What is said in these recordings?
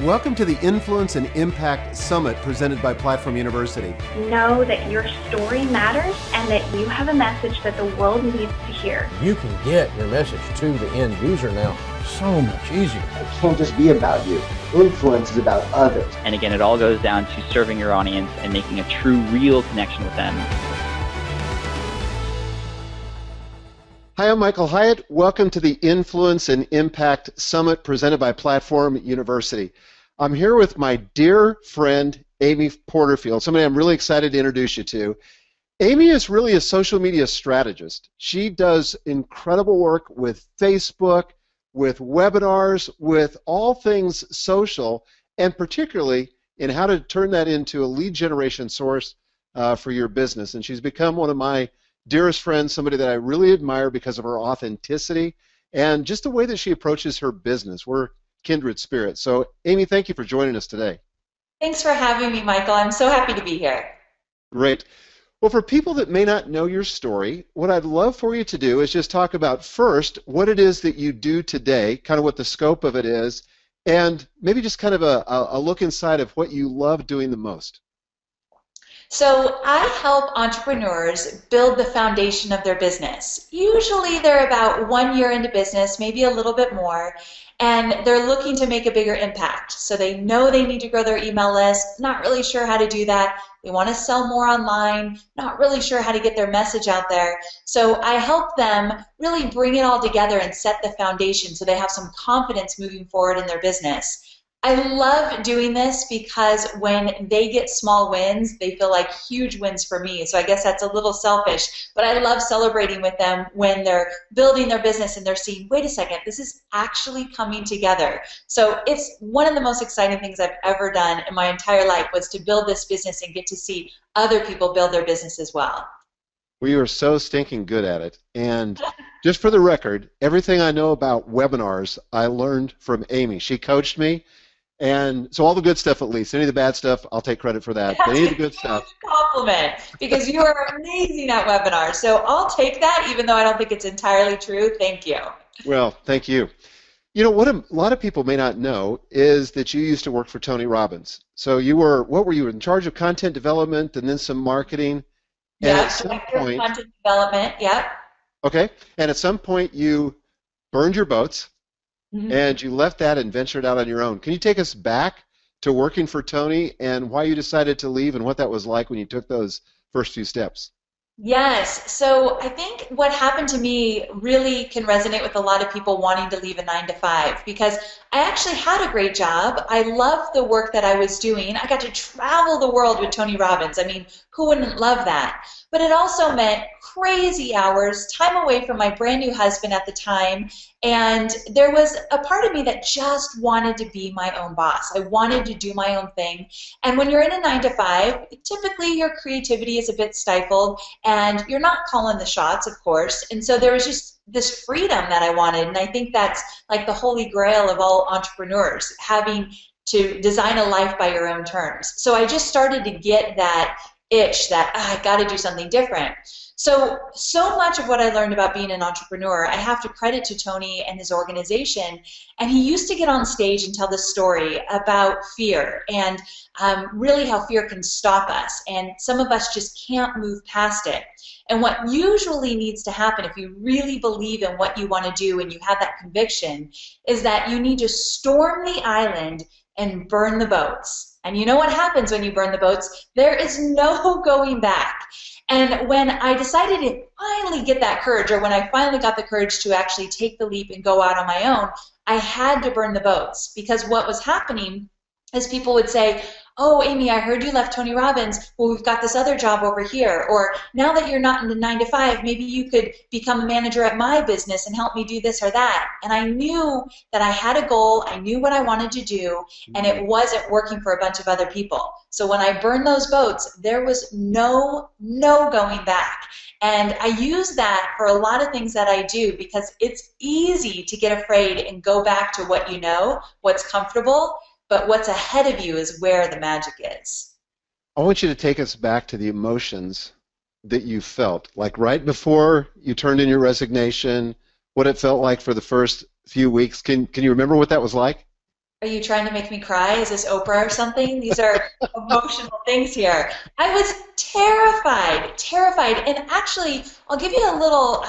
Welcome to the Influence and Impact Summit presented by Platform University. Know that your story matters and that you have a message that the world needs to hear. You can get your message to the end user now so much easier. It can't just be about you. Influence is about others. And again, it all goes down to serving your audience and making a true, real connection with them. Hi, I'm Michael Hyatt. Welcome to the Influence and Impact Summit presented by Platform University. I'm here with my dear friend, Amy Porterfield, somebody I'm really excited to introduce you to. Amy is really a social media strategist. She does incredible work with Facebook, with webinars, with all things social, and particularly in how to turn that into a lead generation source for your business. And she's become one of my dearest friends, somebody that I really admire because of her authenticity and just the way that she approaches her business. We're kindred spirits. So, Amy, thank you for joining us today. Thanks for having me, Michael. I'm so happy to be here. Great. Well, for people that may not know your story, what I'd love for you to do is just talk about first what it is that you do today, kind of what the scope of it is, and maybe just kind of a look inside of what you love doing the most. So I help entrepreneurs build the foundation of their business. Usually they're about 1 year into business, maybe a little bit more, and they're looking to make a bigger impact. So they know they need to grow their email list, not really sure how to do that. They want to sell more online, not really sure how to get their message out there. So I help them really bring it all together and set the foundation so they have some confidence moving forward in their business. I love doing this because when they get small wins, they feel like huge wins for me. So I guess that's a little selfish, but I love celebrating with them when they're building their business and they're seeing, wait a second, this is actually coming together. So it's one of the most exciting things I've ever done in my entire life was to build this business and get to see other people build their business as well. We are so stinking good at it. And just for the record, everything I know about webinars, I learned from Amy. She coached me. And so all the good stuff, at least. Any of the bad stuff, I'll take credit for that. But any of the good stuff. Compliment, because you are amazing at webinars. So I'll take that, even though I don't think it's entirely true. Thank you. Well, thank you. You know, what a lot of people may not know is that you used to work for Tony Robbins. So you were, what were you, in charge of content development and then some marketing? And Yeah, at some point, content development, yep. Okay. And at some point you burned your boats. And you left that and ventured out on your own. Can you take us back to working for Tony and why you decided to leave and what that was like when you took those first few steps? Yes. So I think what happened to me really can resonate with a lot of people wanting to leave a 9-to-5 because I actually had a great job. I loved the work that I was doing. I got to travel the world with Tony Robbins. I mean, who wouldn't love that? But it also meant crazy hours, time away from my brand new husband at the time, and there was a part of me that just wanted to be my own boss. I wanted to do my own thing, and when you're in a 9-to-5, typically your creativity is a bit stifled, and you're not calling the shots, of course, and so there was just this freedom that I wanted, and I think that's like the holy grail of all entrepreneurs, having to design a life by your own terms. So I just started to get that itch that I got to do something different. So much of what I learned about being an entrepreneur, I have to credit to Tony and his organization. And he used to get on stage and tell this story about fear and really how fear can stop us. And some of us just can't move past it. And what usually needs to happen if you really believe in what you want to do and you have that conviction is that you need to storm the island and burn the boats. And you know what happens when you burn the boats? There is no going back. And when I decided to finally get that courage, or when I finally got the courage to actually take the leap and go out on my own, I had to burn the boats. Because what was happening is people would say, oh, Amy, I heard you left Tony Robbins. Well, we've got this other job over here. Or now that you're not in the 9-to-5, maybe you could become a manager at my business and help me do this or that. And I knew that I had a goal. I knew what I wanted to do, and it wasn't working for a bunch of other people. So when I burned those boats, there was no going back. And I use that for a lot of things that I do because it's easy to get afraid and go back to what you know, what's comfortable. But what's ahead of you is where the magic is. I want you to take us back to the emotions that you felt, like right before you turned in your resignation, what it felt like for the first few weeks. Can you remember what that was like? Are you trying to make me cry? Is this Oprah or something? These are emotional things here. I was terrified, terrified. And actually, I'll give you a little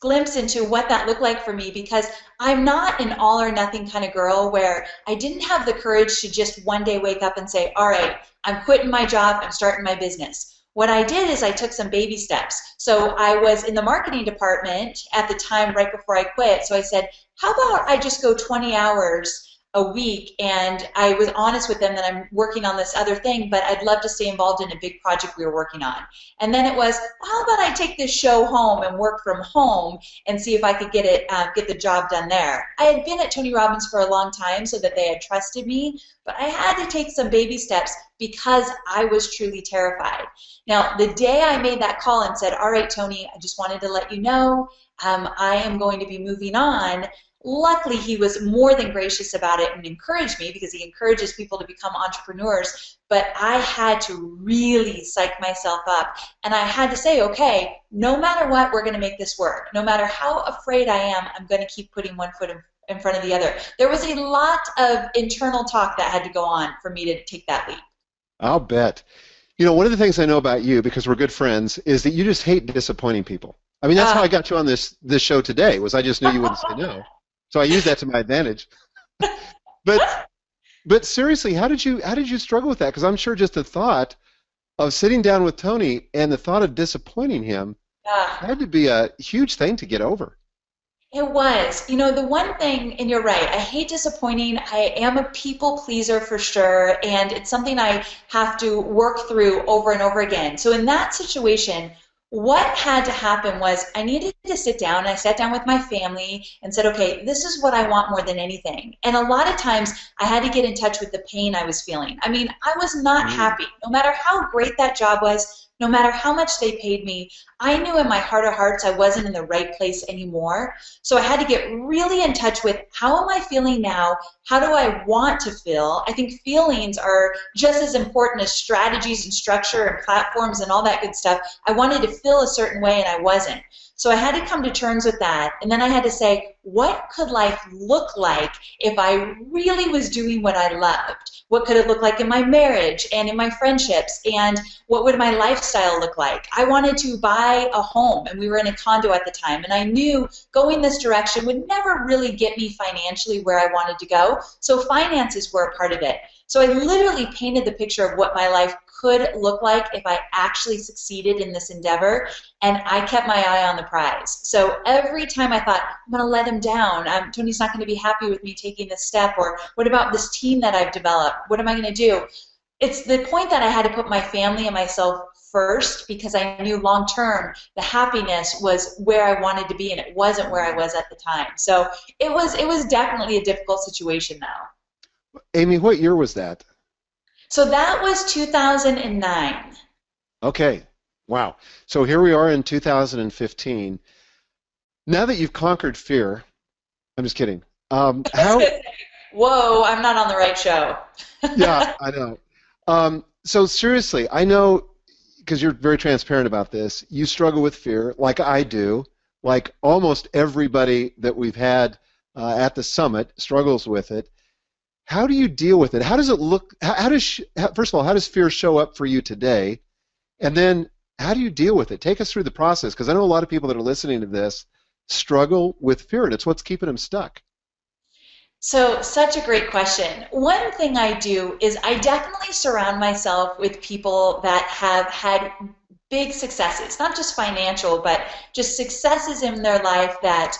glimpse into what that looked like for me, because I'm not an all or nothing kind of girl where I didn't have the courage to just one day wake up and say, all right, I'm quitting my job, I'm starting my business. What I did is I took some baby steps. So I was in the marketing department at the time right before I quit. So I said, how about I just go 20 hours a week, and I was honest with them that I'm working on this other thing, but I'd love to stay involved in a big project we were working on. And then it was, well, how about I take this show home and work from home and see if I could get the job done there. I had been at Tony Robbins for a long time, so that they had trusted me, but I had to take some baby steps because I was truly terrified. Now, the day I made that call and said, all right, Tony, I just wanted to let you know I am going to be moving on, luckily, he was more than gracious about it and encouraged me, because he encourages people to become entrepreneurs. But I had to really psych myself up. And I had to say, okay, no matter what, we're going to make this work. No matter how afraid I am, I'm going to keep putting one foot in front of the other. There was a lot of internal talk that had to go on for me to take that leap. I'll bet. You know, one of the things I know about you, because we're good friends, is that you just hate disappointing people. I mean, that's how I got you on this show today, was I just knew you wouldn't say no. So I used that to my advantage. But seriously, how did you struggle with that? Because I'm sure just the thought of sitting down with Tony and the thought of disappointing him had to be a huge thing to get over. It was. You know, the one thing, and you're right, I hate disappointing. I am a people pleaser for sure, and it's something I have to work through over and over again. So in that situation, what had to happen was I needed to sit down, and I sat down with my family and said, okay, this is what I want more than anything. And a lot of times I had to get in touch with the pain I was feeling. I mean, I was not happy. No matter how great that job was, no matter how much they paid me, I knew in my heart of hearts I wasn't in the right place anymore. So I had to get really in touch with, how am I feeling now? How do I want to feel? I think feelings are just as important as strategies and structure and platforms and all that good stuff. I wanted to feel a certain way, and I wasn't. So I had to come to terms with that, and then I had to say, what could life look like if I really was doing what I loved? What could it look like in my marriage and in my friendships, and what would my lifestyle look like? I wanted to buy a home, and we were in a condo at the time, and I knew going this direction would never really get me financially where I wanted to go, so finances were a part of it. So I literally painted the picture of what my life could look like if I actually succeeded in this endeavor, and I kept my eye on the prize. So every time I thought, I'm going to let him down, Tony's not going to be happy with me taking this step, or what about this team that I've developed? What am I going to do? It's the point that I had to put my family and myself first, because I knew long term the happiness was where I wanted to be, and it wasn't where I was at the time. So it was definitely a difficult situation now. Amy, what year was that? So that was 2009. Okay. Wow. So here we are in 2015. Now that you've conquered fear, I'm just kidding. How? Whoa, I'm not on the right show. Yeah, I know. So seriously, I know, because you're very transparent about this, you struggle with fear like I do, like almost everybody that we've had at the summit struggles with it. How do you deal with it? How does it look? First of all, how does fear show up for you today? And then how do you deal with it? Take us through the process, because I know a lot of people that are listening to this struggle with fear, and it's what's keeping them stuck. So, such a great question. One thing I do is I definitely surround myself with people that have had big successes, not just financial, but just successes in their life that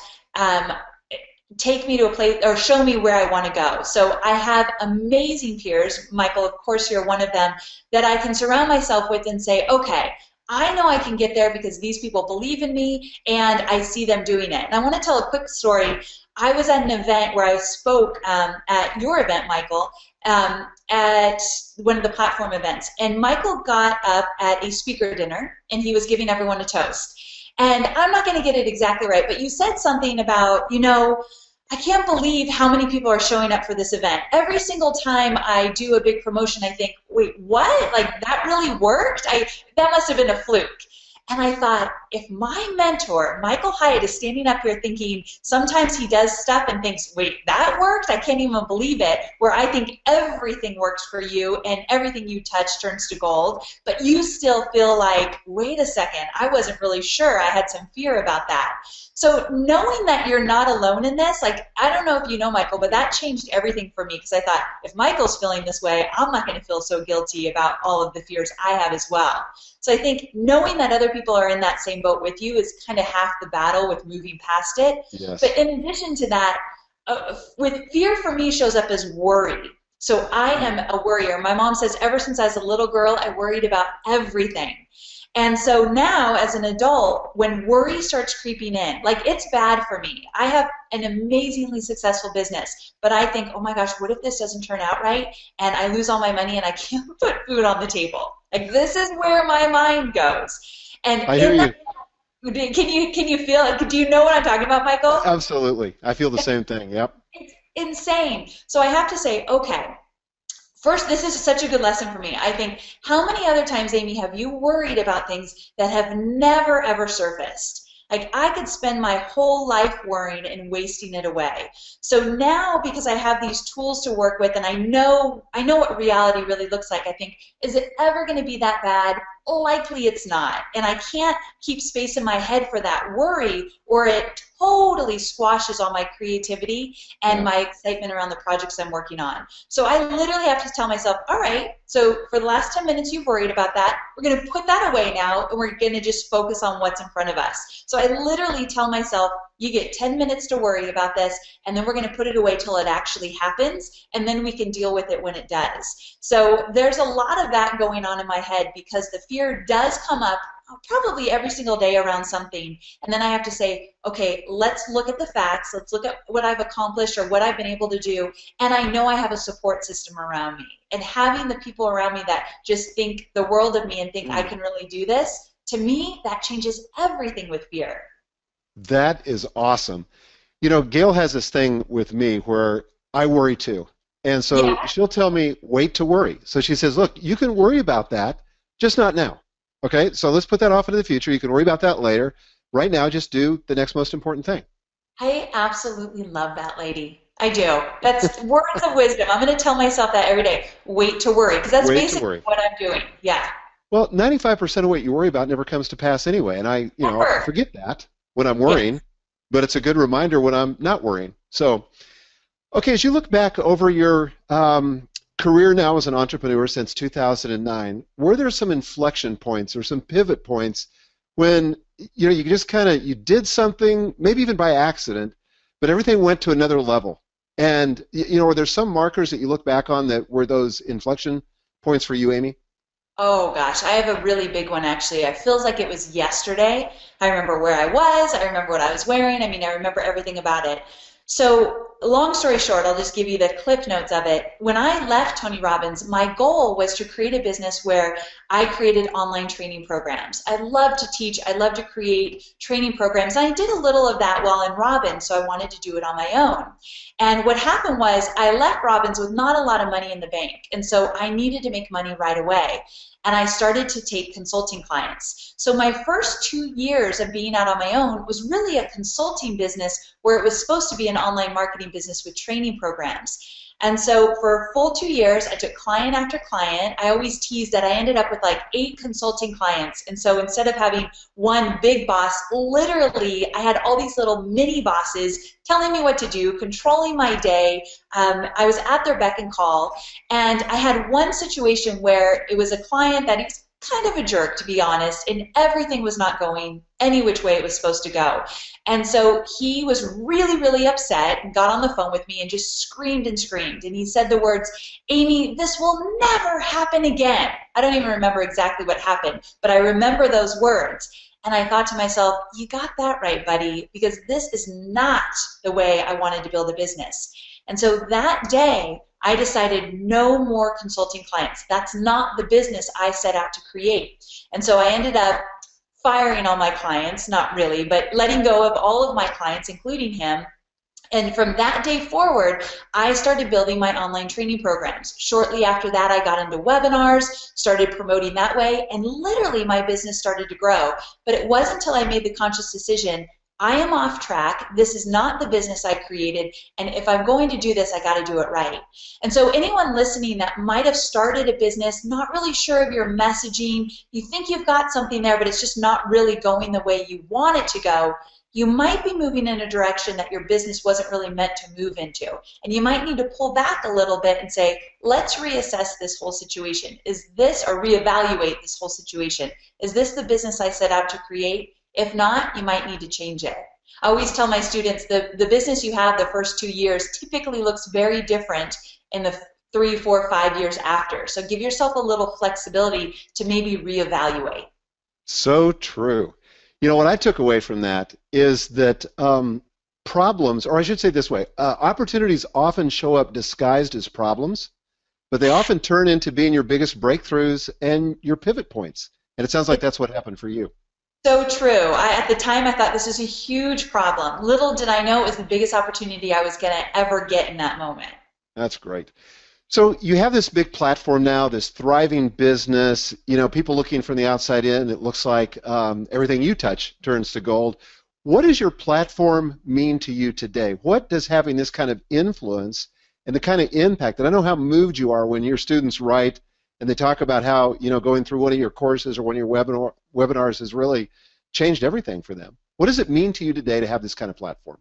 take me to a place or show me where I want to go. So I have amazing peers, Michael, of course you're one of them, that I can surround myself with and say, okay, I know I can get there because these people believe in me and I see them doing it. And I want to tell a quick story. I was at an event where I spoke at your event, Michael, at one of the platform events. And Michael got up at a speaker dinner and he was giving everyone a toast. And I'm not going to get it exactly right, but you said something about, you know, I can't believe how many people are showing up for this event. Every single time I do a big promotion, I think, wait, what? Like, that really worked? That must have been a fluke. And I thought, if my mentor, Michael Hyatt, is standing up here thinking sometimes he does stuff and thinks, wait, that worked? I can't even believe it, where I think everything works for you and everything you touch turns to gold, but you still feel like, wait a second, I wasn't really sure. I had some fear about that. So knowing that you're not alone in this, like, I don't know if you know Michael, but that changed everything for me, because I thought, if Michael's feeling this way, I'm not going to feel so guilty about all of the fears I have as well. So I think knowing that other people are in that same boat with you is kind of half the battle with moving past it. Yes. But in addition to that, with fear for me shows up as worry. So I am a worrier. My mom says ever since I was a little girl, I worried about everything. And so now, as an adult, when worry starts creeping in, like, it's bad for me. I have an amazingly successful business, but I think, oh my gosh, what if this doesn't turn out right and I lose all my money and I can't put food on the table? Like, this is where my mind goes. And I hear you. Can you feel it? Do you know what I'm talking about, Michael? Absolutely. I feel the same thing. Yep. It's insane. So I have to say, okay, first, this is such a good lesson for me. I think, how many other times, Amy, have you worried about things that have never, ever surfaced? Like, I could spend my whole life worrying and wasting it away. So now, because I have these tools to work with, and I know what reality really looks like, I think, is it ever going to be that bad? Likely it's not. And I can't keep space in my head for that worry, or it totally squashes all my creativity and my excitement around the projects I'm working on. So I literally have to tell myself, all right, so for the last 10 minutes you've worried about that, we're going to put that away now, and we're going to just focus on what's in front of us. So I literally tell myself, you get 10 minutes to worry about this, and then we're going to put it away till it actually happens, and then we can deal with it when it does. So there's a lot of that going on in my head, because the fear does come up probably every single day around something, and then I have to say, okay, let's look at the facts, let's look at what I've accomplished or what I've been able to do, and I know I have a support system around me. And having the people around me that just think the world of me and think I can really do this, to me, that changes everything with fear. That is awesome. You know, Gail has this thing with me where I worry too. And so she'll tell me, wait to worry. So she says, look, you can worry about that, just not now. Okay, so let's put that off into the future. You can worry about that later. Right now, just do the next most important thing. I absolutely love that lady. I do. That's words of wisdom. I'm going to tell myself that every day. Wait to worry, because that's basically what I'm doing. Yeah. Well, 95% of what you worry about never comes to pass anyway, and I forget that when I'm worrying, but it's a good reminder when I'm not worrying. So, okay, as you look back over your career now as an entrepreneur since 2009, were there some inflection points or some pivot points when you just you did something, maybe even by accident, but everything went to another level? And were there some markers that you look back on that were those inflection points for you, Amy? Oh gosh, I have a really big one actually. It feels like it was yesterday. I remember where I was, I remember what I was wearing, I remember everything about it. So, long story short, I'll just give you the clip notes of it. When I left Tony Robbins, my goal was to create a business where I created online training programs. I love to teach, I love to create training programs. I did a little of that while in Robbins, so I wanted to do it on my own. And what happened was I left Robbins with not a lot of money in the bank, and so I needed to make money right away. And I started to take consulting clients. So my first 2 years of being out on my own was really a consulting business where it was supposed to be an online marketing business with training programs. And so for a full 2 years, I took client after client. I always teased that I ended up with like 8 consulting clients. And so instead of having one big boss, literally I had all these little mini bosses telling me what to do, controlling my day. I was at their beck and call. And I had one situation where it was a client that was kind of a jerk, to be honest, and everything was not going any which way it was supposed to go. And so he was really, really upset and got on the phone with me and just screamed and screamed. And he said the words, "Amy, this will never happen again." I don't even remember exactly what happened, but I remember those words. And I thought to myself, you got that right, buddy, because this is not the way I wanted to build a business. And so that day, I decided no more consulting clients. That's not the business I set out to create. And so I ended up firing all my clients, not really, but letting go of all of my clients, including him. And from that day forward, I started building my online training programs. Shortly after that, I got into webinars, started promoting that way, and literally my business started to grow. But it wasn't until I made the conscious decision, I am off track. This is not the business I created. And if I'm going to do this, I got to do it right. And so anyone listening that might have started a business, not really sure of your messaging, you think you've got something there, but it's just not really going the way you want it to go, you might be moving in a direction that your business wasn't really meant to move into. And you might need to pull back a little bit and say, let's reassess this whole situation. Is this, or reevaluate this whole situation, is this the business I set out to create? If not, you might need to change it. I always tell my students the business you have the first 2 years typically looks very different in the 3, 4, 5 years after. So give yourself a little flexibility to maybe reevaluate. So true. You know, what I took away from that is that problems, or I should say this way, opportunities often show up disguised as problems, but they often turn into being your biggest breakthroughs and your pivot points. And it sounds like that's what happened for you. So true. At the time, I thought this was a huge problem. Little did I know it was the biggest opportunity I was going to ever get in that moment. That's great. So you have this big platform now, this thriving business, you know, people looking from the outside in, it looks like everything you touch turns to gold. What does your platform mean to you today? What does having this kind of influence and the kind of impact, and I know how moved you are when your students write and they talk about how, you know, going through one of your courses or one of your webinars has really changed everything for them. What does it mean to you today to have this kind of platform?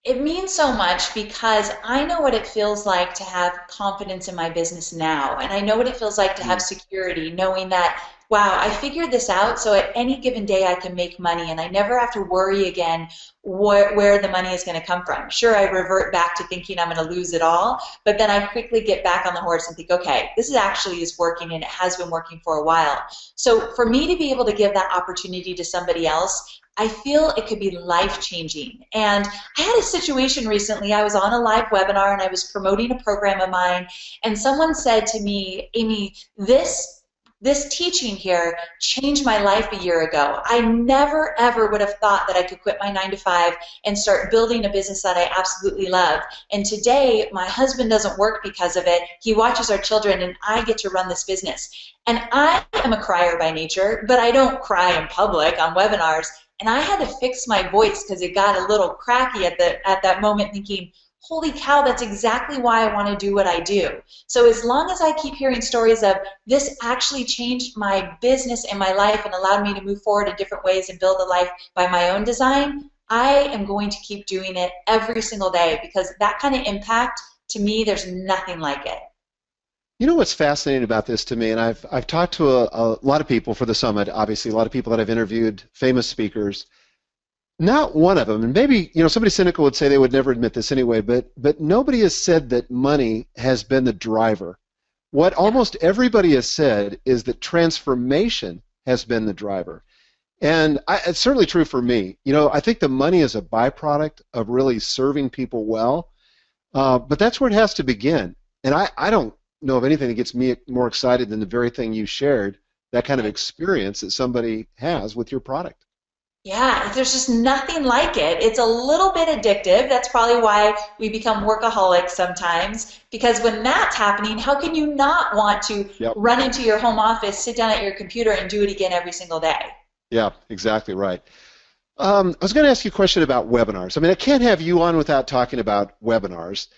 It means so much because I know what it feels like to have confidence in my business now, and I know what it feels like to have security, knowing that, wow, I figured this out, so at any given day I can make money, and I never have to worry again where the money is going to come from. Sure, I revert back to thinking I'm going to lose it all, but then I quickly get back on the horse and think, okay, this is working, and it has been working for a while. So for me to be able to give that opportunity to somebody else, I feel it could be life-changing. And I had a situation recently. I was on a live webinar and I was promoting a program of mine, and someone said to me, Amy, this teaching here changed my life a year ago. I never, ever would have thought that I could quit my 9-to-5 and start building a business that I absolutely love. And today, my husband doesn't work because of it. He watches our children, and I get to run this business. And I am a crier by nature, but I don't cry in public on webinars. And I had to fix my voice because it got a little cracky at that moment, thinking, holy cow, that's exactly why I want to do what I do. So as long as I keep hearing stories of this actually changed my business and my life and allowed me to move forward in different ways and build a life by my own design, I am going to keep doing it every single day, because that kind of impact, to me, there's nothing like it. You know what's fascinating about this to me, and I've talked to a lot of people for the summit, obviously, a lot of people that I've interviewed, famous speakers. Not one of them, and maybe, you know, somebody cynical would say they would never admit this anyway, but nobody has said that money has been the driver. What almost everybody has said is that transformation has been the driver. And it's certainly true for me. You know, I think the money is a byproduct of really serving people well, but that's where it has to begin. And I don't know of anything that gets me more excited than the very thing you shared, that kind of experience that somebody has with your product. Yeah, there's just nothing like it. It's a little bit addictive. That's probably why we become workaholics sometimes, because when that's happening, how can you not want to run into your home office, sit down at your computer, and do it again every single day? Yeah, exactly right. I was going to ask you a question about webinars. I mean, I can't have you on without talking about webinars.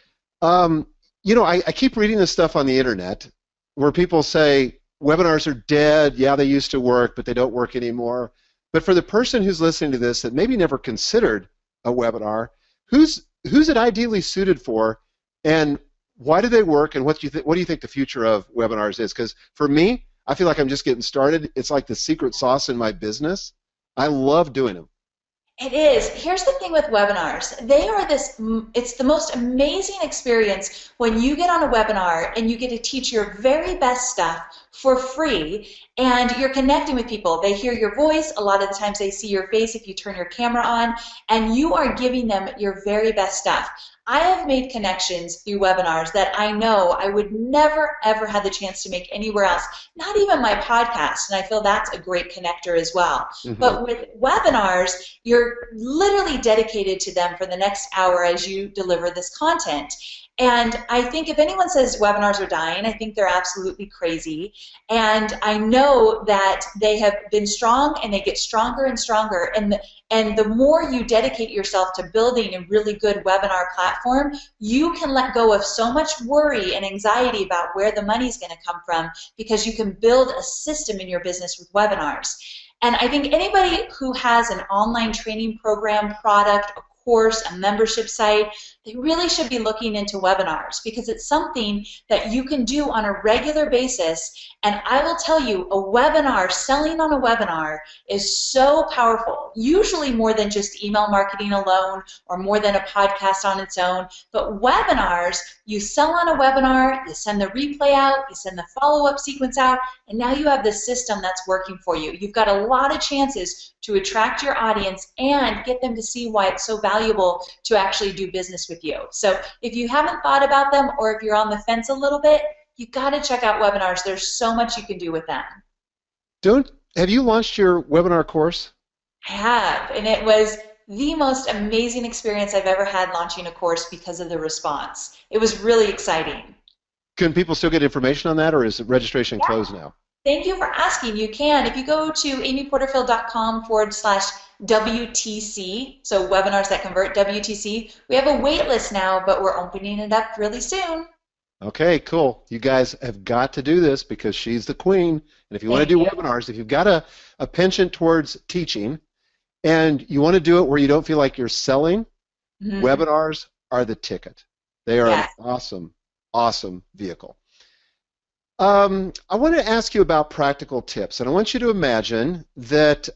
You know, I keep reading this stuff on the internet where people say webinars are dead. Yeah, they used to work, but they don't work anymore. But for the person who's listening to this that maybe never considered a webinar, who's it ideally suited for, and why do they work, and what do you think the future of webinars is? Because for me, I feel like I'm just getting started. It's like the secret sauce in my business. I love doing them. It is. Here's the thing with webinars. It's the most amazing experience when you get on a webinar and you get to teach your very best stuff for free, and you're connecting with people. They hear your voice. A lot of the times they see your face if you turn your camera on, and you are giving them your very best stuff. I have made connections through webinars that I know I would never, ever have the chance to make anywhere else, not even my podcast, and I feel that's a great connector as well. But with webinars, you're literally dedicated to them for the next hour as you deliver this content. And I think if anyone says webinars are dying, I think they're absolutely crazy. And I know that they have been strong and they get stronger and stronger. And the more you dedicate yourself to building a really good webinar platform, you can let go of so much worry and anxiety about where the money's going to come from, because you can build a system in your business with webinars. And I think anybody who has an online training program, product, a course, a membership site, they really should be looking into webinars, because it's something that you can do on a regular basis. And I will tell you, a webinar, selling on a webinar is so powerful, usually more than just email marketing alone or more than a podcast on its own. But webinars, you sell on a webinar, you send the replay out, you send the follow-up sequence out, and now you have the system that's working for you. You've got a lot of chances to attract your audience and get them to see why it's so valuable to actually do business with you. So if you haven't thought about them, or if you're on the fence a little bit, you've got to check out webinars. There's so much you can do with them. Have you launched your webinar course? I have, and it was the most amazing experience I've ever had launching a course because of the response. It was really exciting. Can people still get information on that, or is registration closed now? Thank you for asking. You can. If you go to amyporterfield.com/WTC, so webinars that convert, WTC, we have a wait list now, but we're opening it up really soon. Okay, cool. You guys have got to do this, because she's the queen. And if you want to do webinars, if you've got a penchant towards teaching and you want to do it where you don't feel like you're selling, webinars are the ticket. They are an awesome, awesome vehicle. I want to ask you about practical tips, and I want you to imagine that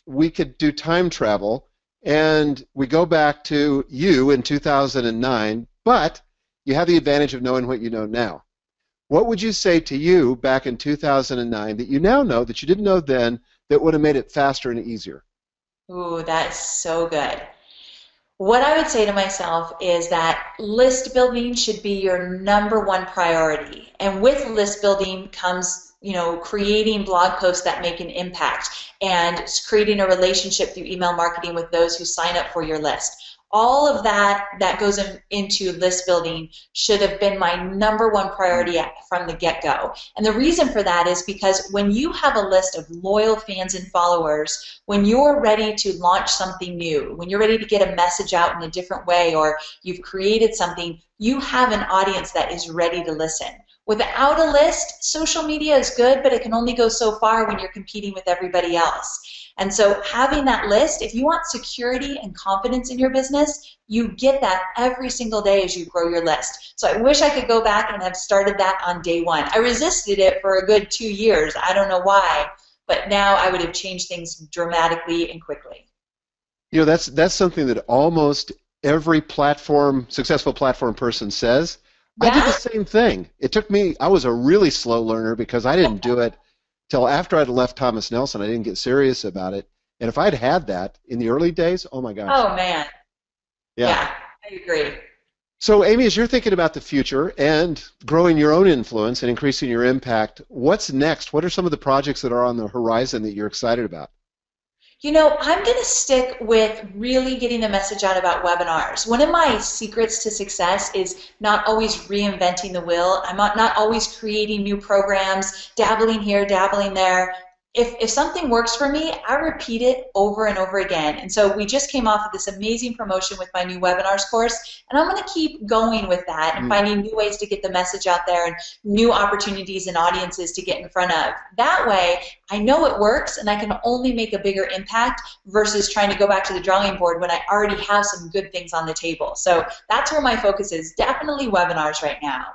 we could do time travel and we go back to you in 2009, but you have the advantage of knowing what you know now. What would you say to you back in 2009 that you now know that you didn't know then, that would have made it faster and easier? Ooh, that's so good. What I would say to myself is that list building should be your #1 priority. And with list building comes, creating blog posts that make an impact and creating a relationship through email marketing with those who sign up for your list. All of that goes into list building should have been my #1 priority from the get-go. And the reason for that is because when you have a list of loyal fans and followers, when you're ready to launch something new, when you're ready to get a message out in a different way, or you've created something, you have an audience that is ready to listen. Without a list, social media is good, but it can only go so far when you're competing with everybody else. And so having that list, if you want security and confidence in your business, you get that every single day as you grow your list. So I wish I could go back and have started that on day one. I resisted it for a good 2 years. I don't know why, but now I would have changed things dramatically and quickly. That's something that almost every successful platform person says. Yeah? I did the same thing. It took me, I was a really slow learner because I didn't do it till after I'd left Thomas Nelson. I didn't get serious about it. And if I'd had that in the early days, oh my gosh. Oh man. Yeah, I agree. So Amy, as you're thinking about the future and growing your own influence and increasing your impact, what's next? What are some of the projects that are on the horizon that you're excited about? I'm going to stick with really getting the message out about webinars. One of my secrets to success is not always reinventing the wheel. I'm not always creating new programs, dabbling here, dabbling there. If something works for me, I repeat it over and over again. And so we just came off of this amazing promotion with my new webinars course, and I'm going to keep going with that and finding new ways to get the message out there and new opportunities and audiences to get in front of. That way, I know it works, and I can only make a bigger impact versus trying to go back to the drawing board when I already have some good things on the table. So that's where my focus is, definitely webinars right now.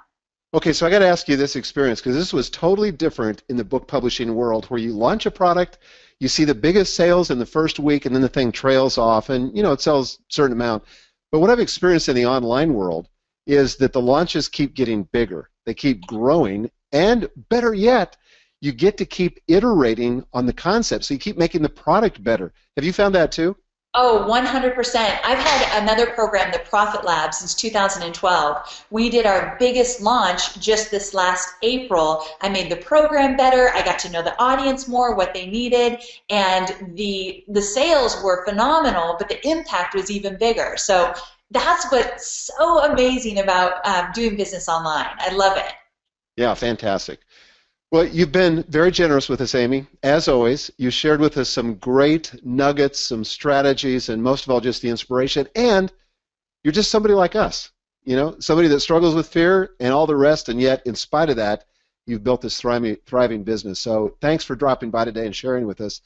Okay, so I got to ask you this experience, because this was totally different in the book publishing world, where you launch a product, you see the biggest sales in the first week, and then the thing trails off, and it sells a certain amount. But what I've experienced in the online world is that the launches keep getting bigger. They keep growing, and better yet, you get to keep iterating on the concept, so you keep making the product better. Have you found that too? Oh, 100%. I've had another program, the Profit Lab, since 2012. We did our biggest launch just this last April. I made the program better. I got to know the audience more, what they needed, and the sales were phenomenal, but the impact was even bigger. So that's what's so amazing about doing business online. I love it. Yeah, fantastic. Well, you've been very generous with us, Amy. As always, you shared with us some great nuggets, some strategies, and most of all, just the inspiration. And you're just somebody like us, somebody that struggles with fear and all the rest, and yet, in spite of that, you've built this thriving business. So thanks for dropping by today and sharing with us.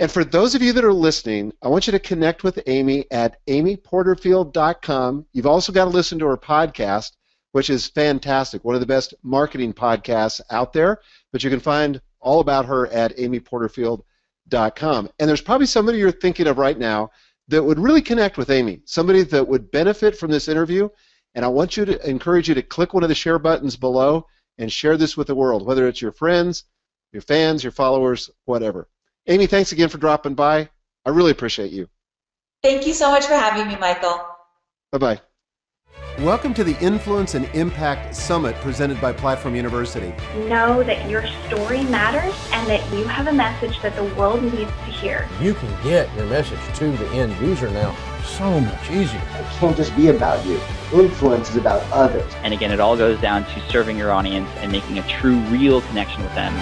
And for those of you that are listening, I want you to connect with Amy at amyporterfield.com. You've also got to listen to her podcast, which is fantastic, one of the best marketing podcasts out there. But you can find all about her at amyporterfield.com. And there's probably somebody you're thinking of right now that would really connect with Amy, somebody that would benefit from this interview. And I want you to encourage you to click one of the share buttons below and share this with the world, whether it's your friends, your fans, your followers, whatever. Amy, thanks again for dropping by. I really appreciate you. Thank you so much for having me, Michael. Bye-bye. Welcome to the Influence and Impact Summit presented by Platform University. Know that your story matters and that you have a message that the world needs to hear. You can get your message to the end user now so much easier. It can't just be about you. Influence is about others. And again, it all goes down to serving your audience and making a true, real connection with them.